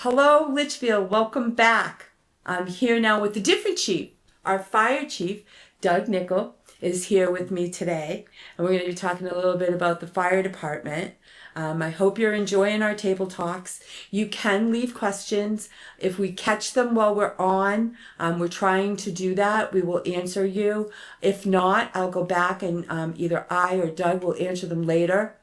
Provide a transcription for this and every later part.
Hello, Litchfield. Welcome back. I'm here now with a different chief. Our fire chief, Doug Nicoll, is here with me today, and we're going to be talking a little bit about the fire department. I hope you're enjoying our table talks. You can leave questions. If we catch them while we're on, we're trying to do that. We will answer you. If not, I'll go back and either I or Doug will answer them later.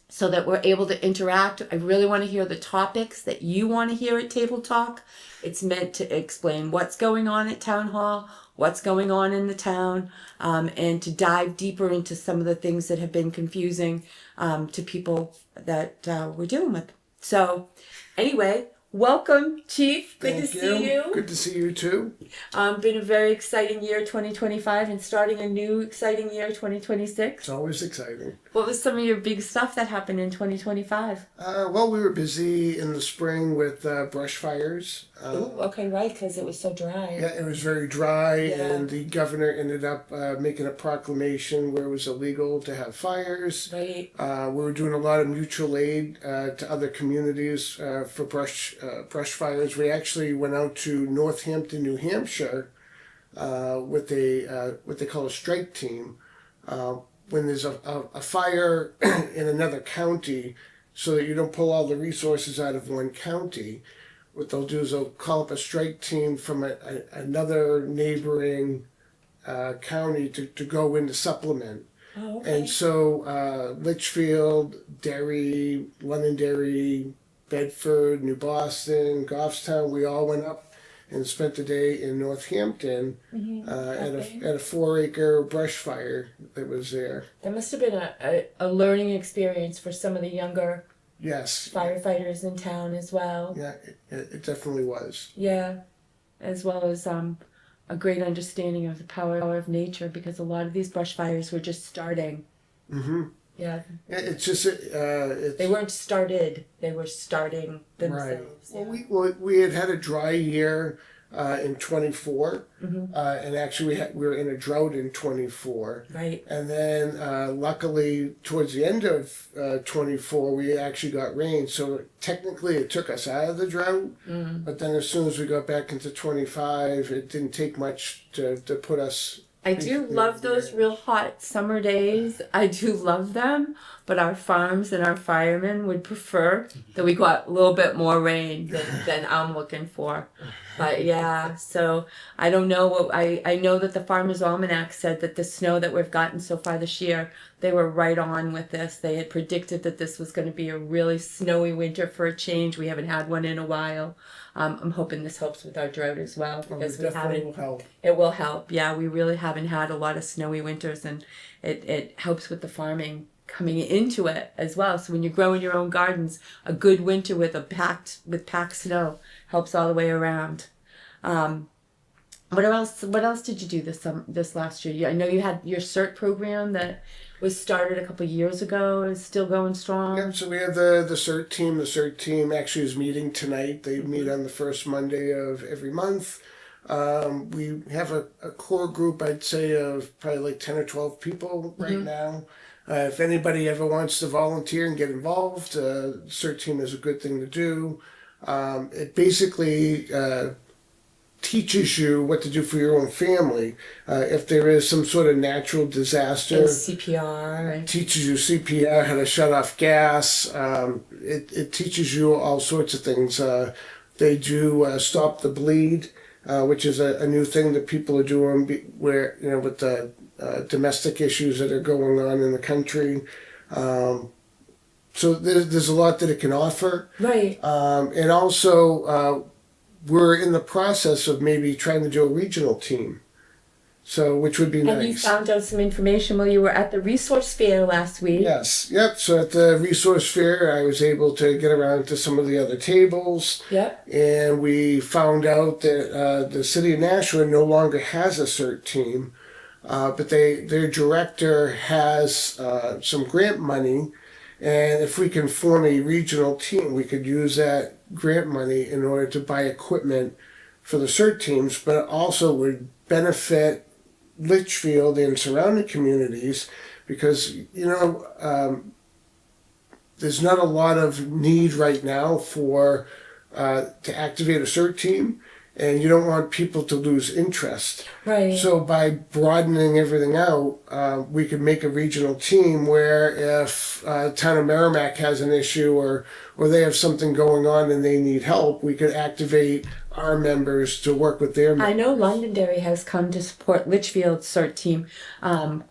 So that we're able to interact. I really want to hear the topics that you want to hear at Table Talk. It's meant to explain what's going on at Town Hall, what's going on in the town, and to dive deeper into some of the things that have been confusing to people that we're dealing with. So anyway, welcome, Chief. Good to see you. Good to see you too. Been a very exciting year, 2025, and starting a new exciting year, 2026. It's always exciting. What was some of your big stuff that happened in 2025? Well, we were busy in the spring with brush fires. Okay, right, because it was so dry. Yeah, it was very dry, Yeah. and the governor ended up making a proclamation where it was illegal to have fires. Right. We were doing a lot of mutual aid to other communities for brush fires. We actually went out to Northampton, New Hampshire, with what they call a strike team. When there's a fire in another county, so that you don't pull all the resources out of one county, what they'll do is they'll call up a strike team from another neighboring county to go in to supplement. Oh, okay. And so Litchfield, Derry, Londonderry, Bedford, New Boston, Goffstown, we all went up and spent the day in Northampton at a 4-acre brush fire that was there. That must have been a learning experience for some of the younger Yes. firefighters in town as well. Yeah, it definitely was. Yeah, as well as a great understanding of the power of nature, because a lot of these brush fires were just starting. Mm-hmm. Yeah. It's just They weren't started; they were starting themselves. Right. Well, we had a dry year in 24, and actually we were in a drought in 24. Right. And then luckily towards the end of 24, we actually got rain. So technically it took us out of the drought. But then as soon as we got back into 25, it didn't take much to put us. I do love those real hot summer days. I do love them, but our farms and our firemen would prefer that we got a little bit more rain than I'm looking for. But yeah, so I don't know what I know that the Farmer's Almanac said that the snow that we've gotten so far this year, they were right on with this. They had predicted that this was going to be a really snowy winter for a change. We haven't had one in a while. I'm hoping this helps with our drought as well, because we haven't. Will help. It will help. Yeah, we really haven't had a lot of snowy winters, and it helps with the farming coming into it as well. So when you're growing your own gardens, a good winter with packed snow helps all the way around. What else did you do this last year? I know you had your CERT program that was started a couple of years ago. Is still going strong. Yeah, so we have the CERT team. The CERT team actually is meeting tonight. They meet on the first Monday of every month. We have a core group, I'd say, of probably like 10 or 12 people right now. If anybody ever wants to volunteer and get involved, CERT team is a good thing to do. It basically teaches you what to do for your own family. If there is some sort of natural disaster, And CPR. it teaches you CPR, how to shut off gas. It teaches you all sorts of things. They do Stop the Bleed, which is a new thing that people are doing where, with the domestic issues that are going on in the country. So there's a lot that it can offer. Right. And also, we're in the process of maybe trying to do a regional team. So, which would be nice. And you found out some information while you were at the resource fair last week. Yes. Yep. So at the resource fair, I was able to get around to some of the other tables. Yep. And we found out that the city of Nashua no longer has a CERT team, but their director has some grant money. And if we can form a regional team, we could use that grant money in order to buy equipment for the CERT teams, but it also would benefit Litchfield and surrounding communities because, there's not a lot of need right now for to activate a CERT team, and you don't want people to lose interest. Right. So by broadening everything out, we could make a regional team where if town of Merrimack has an issue or they have something going on and they need help, we could activate our members to work with their members. I know Londonderry has come to support Litchfield's CERT team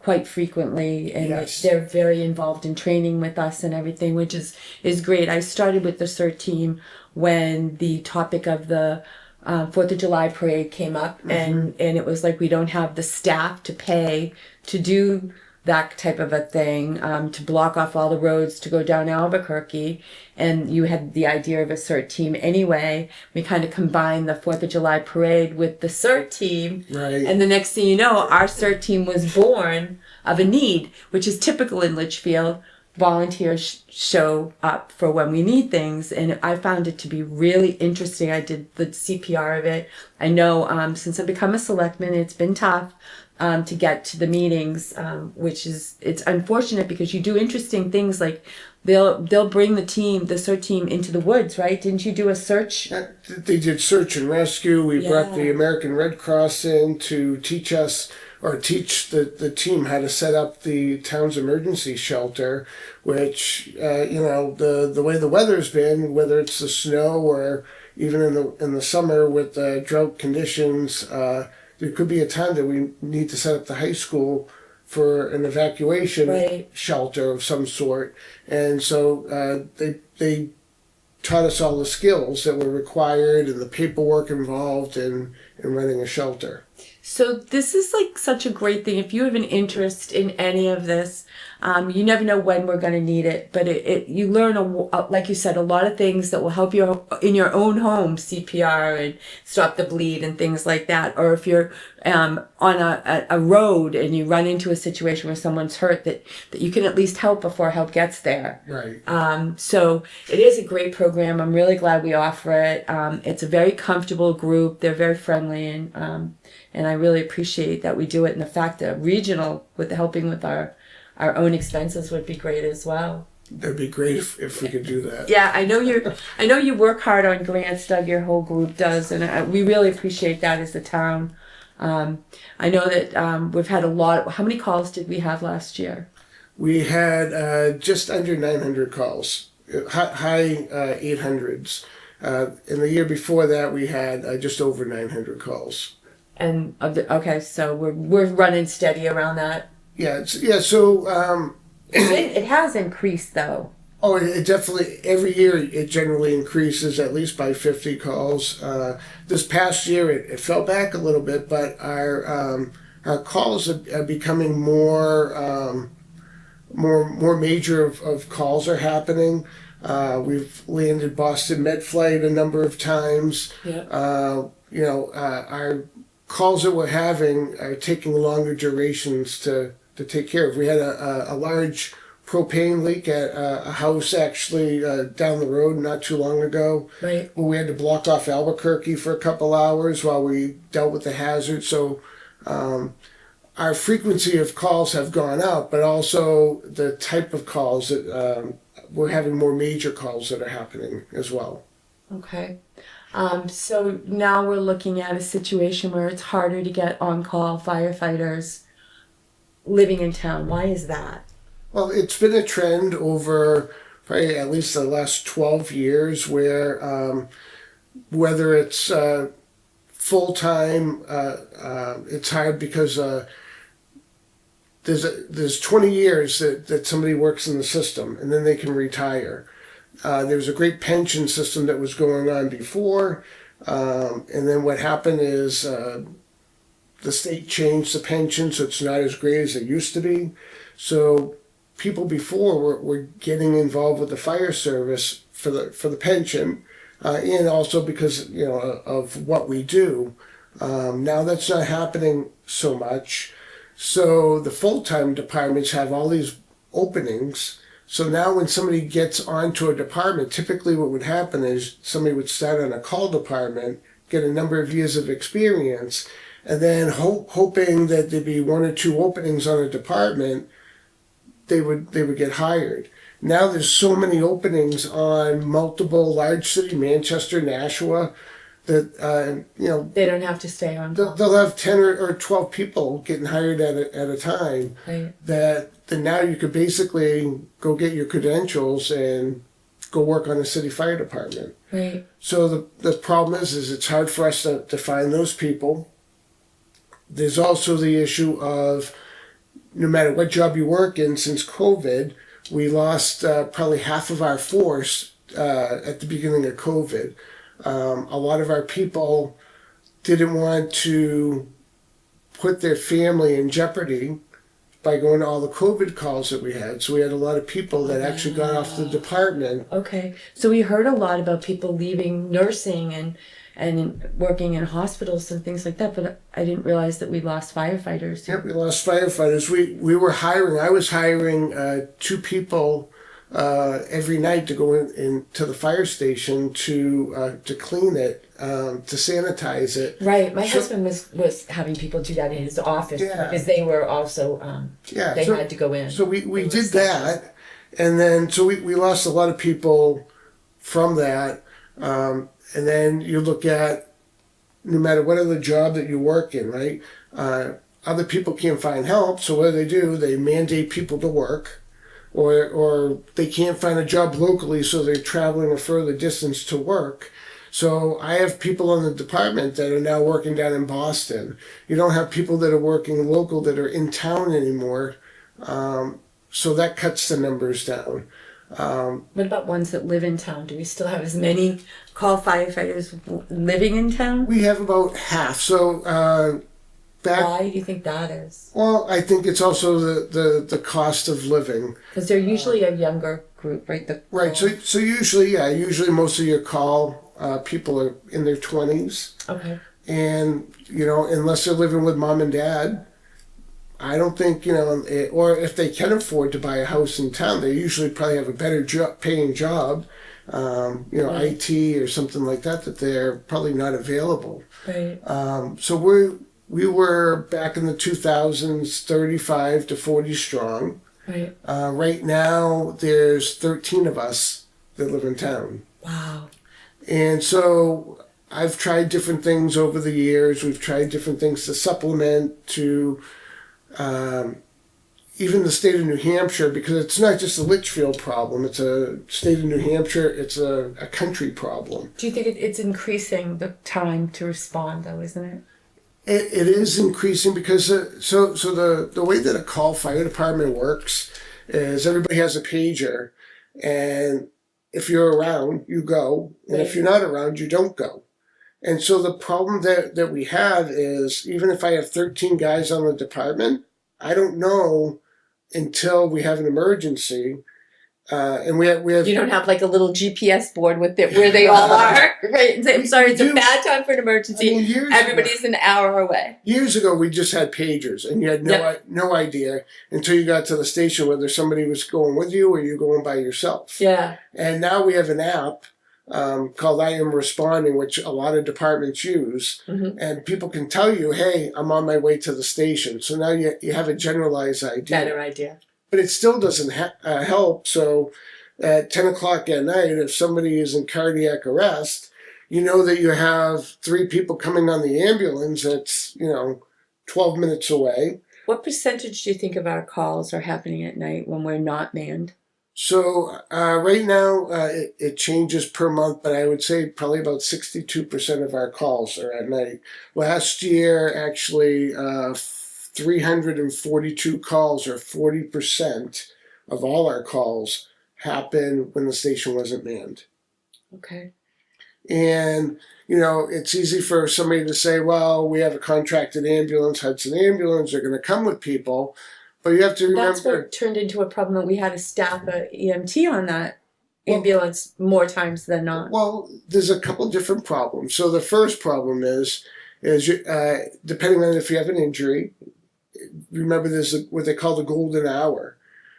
quite frequently, and Yes. they're very involved in training with us and everything, which is great. I started with the CERT team when the topic of the 4th of July parade came up, and it was like we don't have the staff to pay to do that type of a thing, to block off all the roads to go down Albuquerque, and you had the idea of a CERT team anyway. We kind of combined the 4th of July parade with the CERT team, Right. and the next thing you know, our CERT team was born of a need, which is typical in Litchfield. Volunteers show up for when we need things, and I found it to be really interesting. I did the CPR of it. I know since I've become a selectman, it's been tough to get to the meetings, which is, it's unfortunate because you do interesting things like they'll bring the CERT team into the woods, right? Didn't you do a search? They did search and rescue. We brought Yeah. the American Red Cross in to teach the team how to set up the town's emergency shelter, which, the way the weather's been, whether it's the snow or even in the summer with the drought conditions, there could be a time that we need to set up the high school for an evacuation Right. shelter of some sort. And so they taught us all the skills that were required and the paperwork involved in running a shelter. So this is like such a great thing. If you have an interest in any of this, you never know when we're going to need it, but you learn, like you said, a lot of things that will help you in your own home, CPR and stop the bleed and things like that. Or if you're on a road and you run into a situation where someone's hurt, that you can at least help before help gets there. Right. So it is a great program. I'm really glad we offer it. It's a very comfortable group. They're very friendly, and I really appreciate that we do it. And the fact that regional with helping with our own expenses would be great as well. That'd be great if we could do that. Yeah, I know you work hard on grants, Doug. Your whole group does, and we really appreciate that as a town. I know that we've had a lot. How many calls did we have last year? We had just under 900 calls, high 800s. In the year before that, we had just over 900 calls. And okay, so we're running steady around that. Yeah, so It has increased though. oh, it definitely every year it generally increases at least by 50 calls. This past year it fell back a little bit, but our calls are becoming more major of calls are happening. We've landed Boston Med Flight a number of times. Yeah. Our calls that we're having are taking longer durations to take care of. We had a large propane leak at a house actually down the road not too long ago. Right. Where we had to block off Albuquerque for a couple hours while we dealt with the hazard. So our frequency of calls have gone up, but also the type of calls that we're having more major calls that are happening as well. Okay. So now we're looking at a situation where it's harder to get on-call firefighters living in town. Why is that? Well, it's been a trend over probably at least the last 12 years where whether it's full-time, it's hard because there's 20 years that somebody works in the system and then they can retire. There was a great pension system that was going on before, and then what happened is the state changed the pension, so it's not as great as it used to be. So people before were getting involved with the fire service for the pension, and also because of what we do. Now that's not happening so much. So the full-time departments have all these openings. So now when somebody gets onto a department, typically what would happen is somebody would start on a call department, get a number of years of experience, and then hoping that there'd be one or two openings on a department, they would get hired. now there's so many openings on multiple large city, Manchester, Nashua, that, They don't have to stay on call. they'll have 10 or 12 people getting hired at a time. Right. That now you could basically go get your credentials and go work on a city fire department. Right. So the problem is it's hard for us to find those people. There's also the issue of no matter what job you work in, since COVID, we lost probably half of our force at the beginning of COVID. A lot of our people didn't want to put their family in jeopardy by going to all the COVID calls that we had. So we had a lot of people that actually got off the department. Okay. So we heard a lot about people leaving nursing and working in hospitals and things like that, but I didn't realize that we lost firefighters. Yep, we lost firefighters. We were hiring, I was hiring 2 people every night to go into the fire station to clean it, to sanitize it. Right. My husband was having people do that in his office because they were also, they had to go in. So we did that. And then, so we lost a lot of people from that. And then you look at no matter what other job that you work in, right? Other people can't find help. So what do? They mandate people to work. Or they can't find a job locally, so they're traveling a further distance to work. So I have people in the department that are now working down in Boston. You don't have people that are working local that are in town anymore. So that cuts the numbers down. What about ones that live in town? Do we still have as many call firefighters living in town? We have about half. So why do you think that is? Well, I think it's also the cost of living. Because they're usually a younger group, right? Right. So usually most of your call people are in their 20s. Okay. And, unless they're living with mom and dad, I don't think, or if they can afford to buy a house in town, they usually probably have a better paying job, IT or something like that they're probably not available. Right. So we were back in the 2000s, 35 to 40 strong. Right. Right now, there's 13 of us that live in town. Wow. And so I've tried different things over the years. We've tried different things to supplement to even the state of New Hampshire, because it's not just a Litchfield problem. It's a state of New Hampshire. It's a country problem. Do you think it's increasing the time to respond, though, isn't it? It is increasing because so the way that a call fire department works is everybody has a pager, and if you're around, you go, and if you're not around, you don't go. And so the problem that we have is even if I have 13 guys on the department, I don't know until we have an emergency. And we have. You don't have like a little GPS board with it where they all are, right? I'm sorry, it's a bad time for an emergency. Everybody's an hour away. Years ago, we just had pagers, and you had no idea until you got to the station whether somebody was going with you or you going by yourself. Yeah. And now we have an app called I Am Responding, which a lot of departments use, and people can tell you, "Hey, I'm on my way to the station." So now you have a generalized idea. Better idea. But it still doesn't help. So at 10 o'clock at night, if somebody is in cardiac arrest, you know that you have 3 people coming on the ambulance that's, 12 minutes away. What percentage do you think of our calls are happening at night when we're not manned? So right now, it changes per month, but I would say probably about 62% of our calls are at night. Last year, actually, 342 calls, or 40% of all our calls, happened when the station wasn't manned. Okay. And, it's easy for somebody to say, well, we have a contracted ambulance, Hudson Ambulance, they're going to come with people. But you have to remember. That's what turned into a problem that we had to staff a EMT on that ambulance more times than not. Well, there's a couple different problems. So the first problem is depending on if you have an injury, remember there's what they call the golden hour.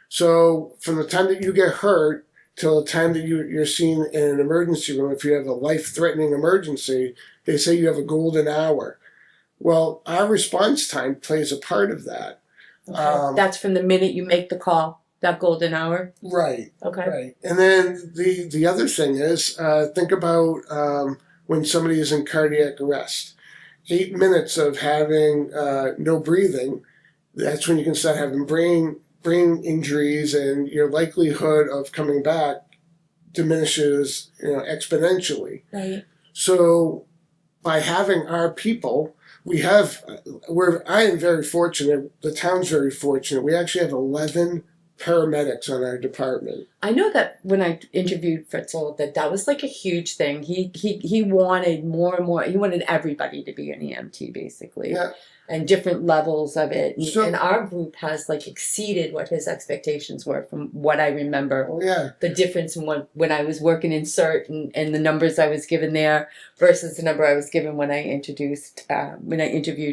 So from the time that you get hurt till the time that you're seen in an emergency room, if you have a life-threatening emergency, they say you have a golden hour. Well, our response time plays a part of that. Okay. That's from the minute you make the call. that golden hour. Right. Okay. Right. And then the other thing is, think about when somebody is in cardiac arrest. 8 minutes of having no breathing, that's when you can start having brain injuries, and your likelihood of coming back diminishes, exponentially. Right. So by having our people, I am very fortunate, the town's very fortunate. We actually have 11 paramedics on our department. I know that when I interviewed Fritzl, that was like a huge thing. He wanted more and more. He wanted everybody to be an EMT, basically. Yeah. And different levels of it. So- and our group has like exceeded what his expectations were from what I remember. Oh, yeah. The difference in when I was working in CERT and the numbers I was given there versus the number I was given when I interviewed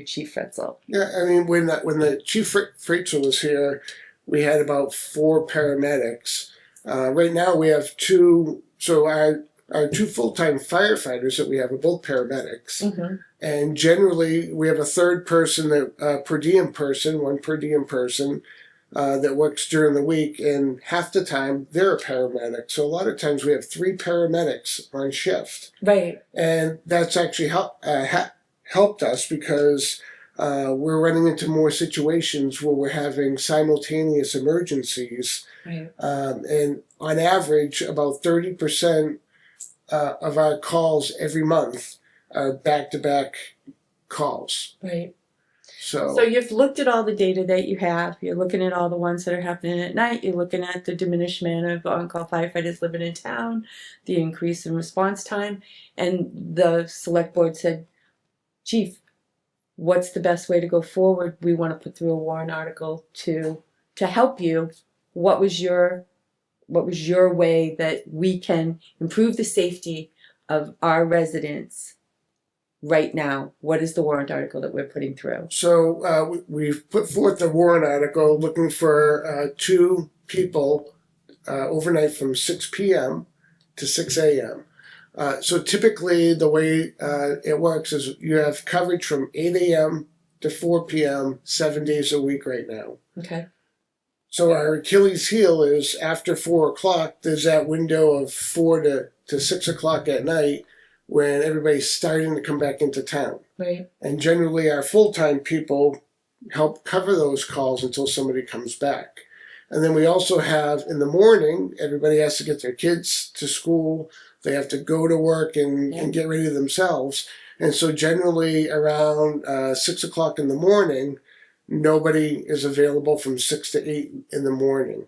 Chief Fritzl. Yeah, I mean, when the Chief Fritzl was here, we had about 4 paramedics. Right now we have 2. So our 2 full-time firefighters that we have are both paramedics. Mm-hmm. And generally we have a third person, one per diem person that works during the week. And half the time they're a paramedic. So a lot of times we have 3 paramedics on shift. Right. And that's actually helped us because we're running into more situations where we're having simultaneous emergencies. Right. And on average, about 30% of our calls every month are back-to-back calls. Right. So you've looked at all the data that you have. You're looking at all the ones that are happening at night. You're looking at the diminishment of on-call firefighters living in town, the increase in response time, and the select board said, Chief, what's the best way to go forward? We want to put through a warrant article to help you. What was your way that we can improve the safety of our residents right now? What is the warrant article that we're putting through? So we've put forth the warrant article looking for 2 people overnight from 6 p.m. to 6 a.m. So typically the way it works is you have coverage from 8 a.m. to 4 p.m. 7 days a week right now. Okay. So our Achilles heel is after 4 o'clock, there's that window of 4 to 6 o'clock at night when everybody's starting to come back into town. Right. And generally our full-time people help cover those calls until somebody comes back. And then we also have in the morning, everybody has to get their kids to school. They have to go to work and get ready themselves. And so generally around 6 o'clock in the morning, nobody is available from 6 to 8 in the morning.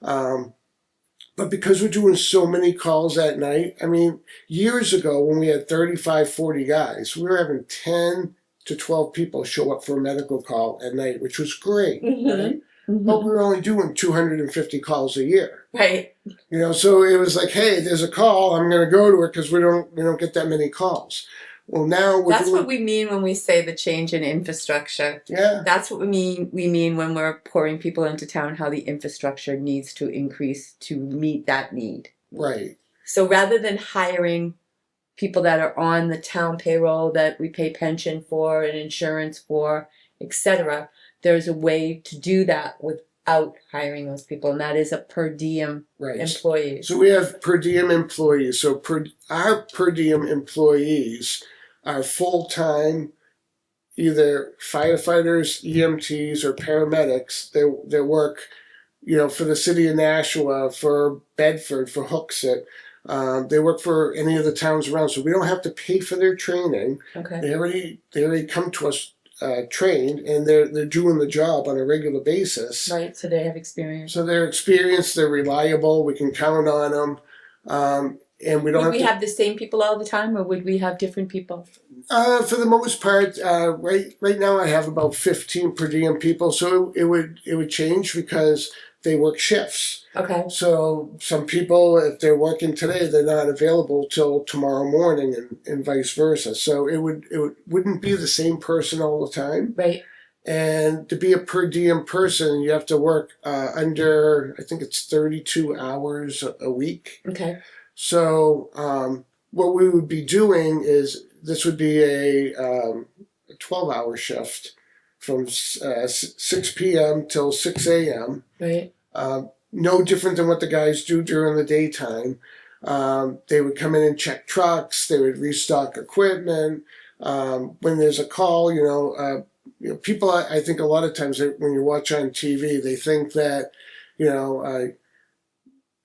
But because we're doing so many calls at night, I mean, years ago when we had 35, 40 guys, we were having 10 to 12 people show up for a medical call at night, which was great. Mm-hmm. Right? Mm-hmm. But we were only doing 250 calls a year. Right. So it was like, hey, there's a call, I'm going to go to it because we don't get that many calls. Well, now that's what we mean when we say the change in infrastructure. Yeah. That's what we mean. We mean when we're pouring people into town, how the infrastructure needs to increase to meet that need. Right. So rather than hiring people that are on the town payroll that we pay pension for and insurance for, etc., there's a way to do that without hiring those people, and that is a per diem employee. So we have per diem employees. So our per diem employees are full-time, either firefighters, EMTs, or paramedics. They work, for the city of Nashua, for Bedford, for Hooksett. They work for any of the towns around, so we don't have to pay for their training. Okay. They already come to us trained, and they're doing the job on a regular basis. Right. So they have experience. So they're experienced. They're reliable. We can count on them. And we don't would we have the same people all the time, or would we have different people? For the most part, right now I have about 15 per diem people. So it would change because they work shifts. Okay. So some people, if they're working today, they're not available till tomorrow morning, and vice versa. So it wouldn't be the same person all the time. Right. And to be a per diem person, you have to work under, I think it's 32 hours a week. Okay. So what we would be doing is this would be a 12-hour shift from 6 p.m. till 6 a.m. Right. No different than what the guys do during the daytime. They would come in and check trucks. They would restock equipment. When there's a call, people, I think a lot of times when you watch on TV, they think that,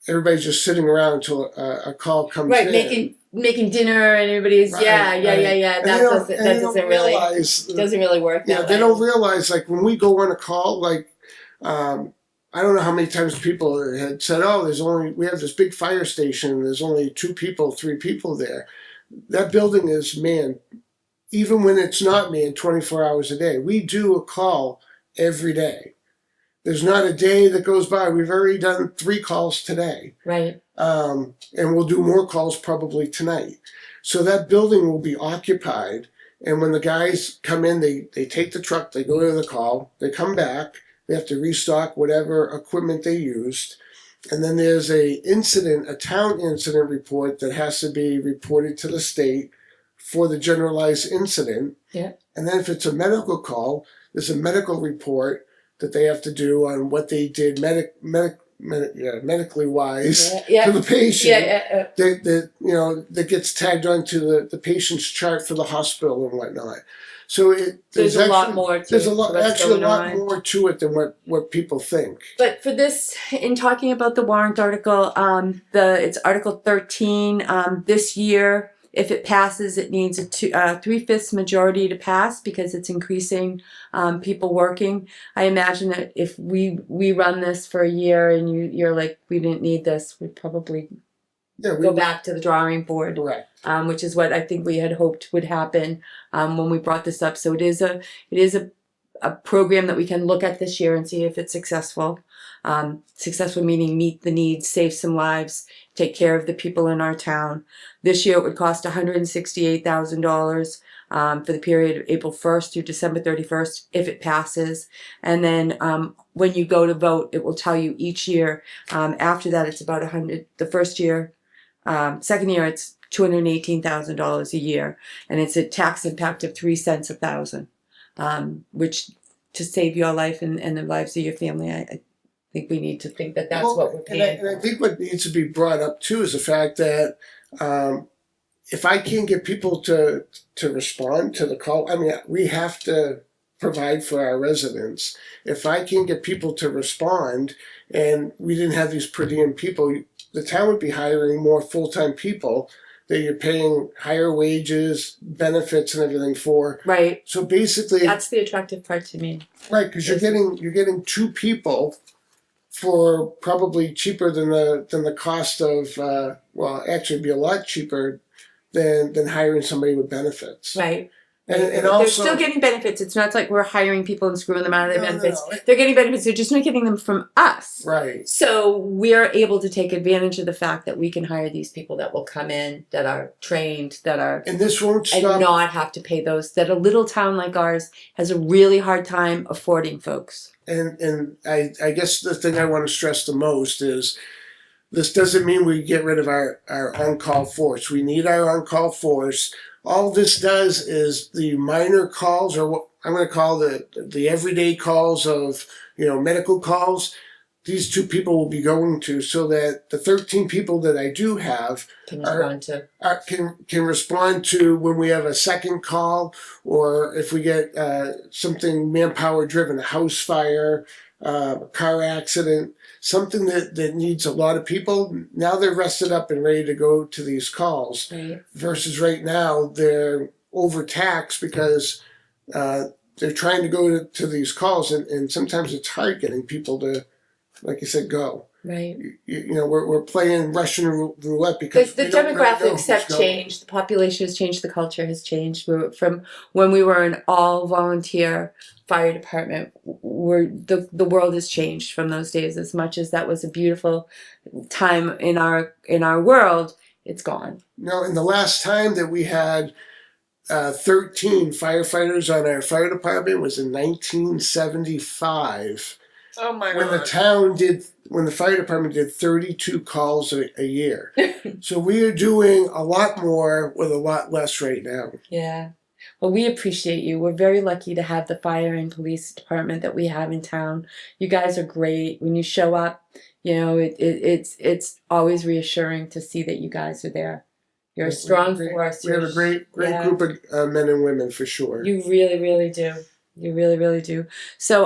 everybody's just sitting around until a call comes right, in. Making dinner and everybody's Right, yeah. That doesn't really work. Yeah, they don't realize, like, when we go on a call, like, I don't know how many times people had said, "Oh, we have this big fire station. There's only 2 people, 3 people there." That building is manned, even when it's not manned 24 hours a day. We do a call every day. There's not a day that goes by. We've already done 3 calls today. Right. And we'll do more calls probably tonight. So that building will be occupied. And when the guys come in, they take the truck, they go to the call, they come back, they have to restock whatever equipment they used. And then there's a town incident report that has to be reported to the state for the generalized incident. Yeah. And then if it's a medical call, there's a medical report that they have to do on what they did medically wise to the patient. That gets tagged onto the patient's chart for the hospital and whatnot. So there's a lot more to it than what people think. But for this, in talking about the warrant article, it's Article 13. This year, if it passes, it needs a 3/5 majority to pass because it's increasing people working. I imagine that if we run this for a year and you're like, we didn't need this, we'd probably go back to the drawing board. Right. Which is what I think we had hoped would happen when we brought this up. So it is a program that we can look at this year and see if it's successful. Successful meaning meet the needs, save some lives, take care of the people in our town. This year it would cost $168,000 for the period of April 1st through December 31st if it passes. And then when you go to vote, it will tell you each year. After that, it's about $100,000. The first year, second year, it's $218,000 a year, and it's a tax impact of 3 cents a thousand, which to save your life and the lives of your family, I think we need to think that that's what we're paying. And I think what needs to be brought up too is the fact that if I can't get people to respond to the call, I mean, we have to provide for our residents. If I can't get people to respond and we didn't have these per diem people, the town would be hiring more full-time people that you're paying higher wages, benefits, and everything for. Right. So basically, that's the attractive part to me. Right, because you're getting 2 people for probably cheaper than the cost of actually it'd be a lot cheaper than hiring somebody with benefits. Right. And they're also still getting benefits. It's not like we're hiring people and screwing them out of their benefits. No. They're getting benefits. They're just not getting them from us. Right. So we're able to take advantage of the fact that we can hire these people that will come in, that are trained, and this won't stop. And not have to pay those. That a little town like ours has a really hard time affording folks. And I guess the thing I want to stress the most is this doesn't mean we get rid of our on-call force. We need our on-call force. All this does is the minor calls, or what I'm going to call the everyday calls of, medical calls, these 2 people will be going to, so that the 13 people that I do have can respond to when we have a second call, or if we get something manpower driven, a house fire, a car accident, something that needs a lot of people. Now they're rested up and ready to go to these calls. Right. Versus right now they're overtaxed because they're trying to go to these calls, and sometimes it's hard getting people to, like you said, go. Right. We're playing Russian roulette because the demographics have changed. The population has changed. The culture has changed. From when we were an all-volunteer fire department, the world has changed from those days. As much as that was a beautiful time in our world, it's gone. No, and the last time that we had 13 firefighters on our fire department was in 1975. Oh my God. When the fire department did 32 calls a year. So we are doing a lot more with a lot less right now. Yeah. Well, we appreciate you. We're very lucky to have the fire and police department that we have in town. You guys are great. When you show up, you know, it's always reassuring to see that you guys are there. You're a strong force. We have a great group of men and women for sure. You really, really do. You really, really do. So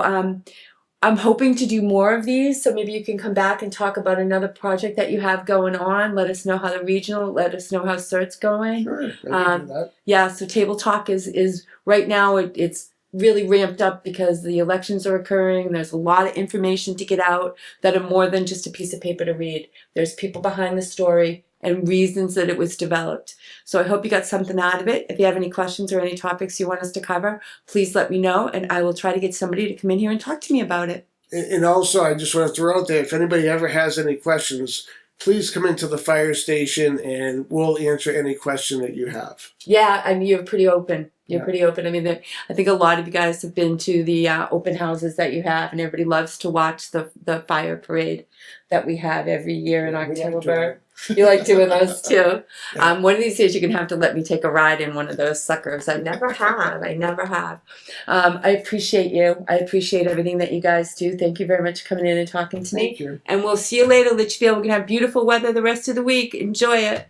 I'm hoping to do more of these. So maybe you can come back and talk about another project that you have going on. Let us know how the regional, let us know how CERT's going. Sure, I can do that. Yeah, so Table Talk is right now, it's really ramped up because the elections are occurring. There's a lot of information to get out that are more than just a piece of paper to read. There's people behind the story and reasons that it was developed. So I hope you got something out of it. If you have any questions or any topics you want us to cover, please let me know, and I will try to get somebody to come in here and talk to me about it. And also, I just want to throw out there, if anybody ever has any questions, please come into the fire station and we'll answer any question that you have. Yeah, I mean, you're pretty open. You're pretty open. I mean, I think a lot of you guys have been to the open houses that you have, and everybody loves to watch the fire parade that we have every year in October. You like doing those too. Yeah. One of these days you're gonna have to let me take a ride in one of those suckers. I never have. I appreciate you. I appreciate everything that you guys do. Thank you very much for coming in and talking to me. Thank you. And we'll see you later, Litchfield. We're gonna have beautiful weather the rest of the week. Enjoy it.